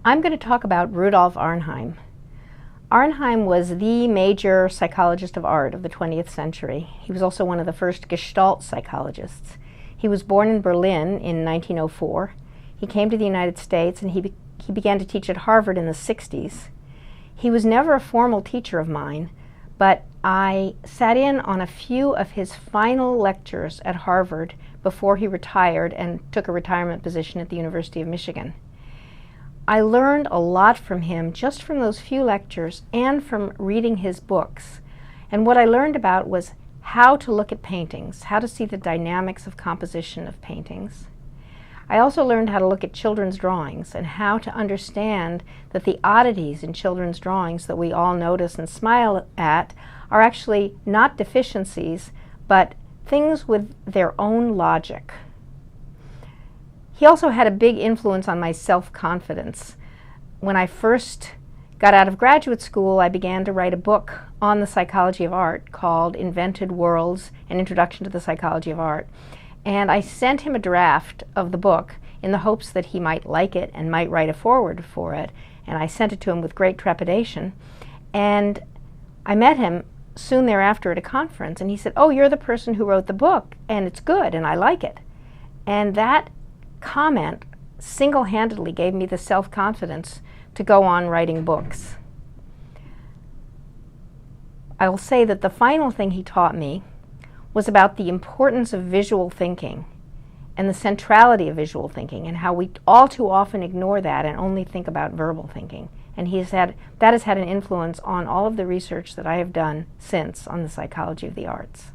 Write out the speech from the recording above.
I'm going to talk about Rudolf Arnheim. Arnheim was the major psychologist of art of the 20th century. He was also one of the first Gestalt psychologists. He was born in Berlin in 1904. He came to the United States and he began to teach at Harvard in the 60s. He was never a formal teacher of mine, but I sat in on a few of his final lectures at Harvard before he retired and took a retirement position at the University of Michigan. I learned a lot from him just from those few lectures and from reading his books. And what I learned about was how to look at paintings, how to see the dynamics of composition of paintings. I also learned how to look at children's drawings and how to understand that the oddities in children's drawings that we all notice and smile at are actually not deficiencies, but things with their own logic. He also had a big influence on my self-confidence. When I first got out of graduate school, I began to write a book on the psychology of art called Invented Worlds: An Introduction to the Psychology of Art. And I sent him a draft of the book in the hopes that he might like it and might write a foreword for it. And I sent it to him with great trepidation. And I met him soon thereafter at a conference, and he said, "Oh, you're the person who wrote the book, and it's good, and I like it." And that comment single-handedly gave me the self-confidence to go on writing books. I will say that the final thing he taught me was about the importance of visual thinking and the centrality of visual thinking and how we all too often ignore that and only think about verbal thinking. And that has had an influence on all of the research that I have done since on the psychology of the arts.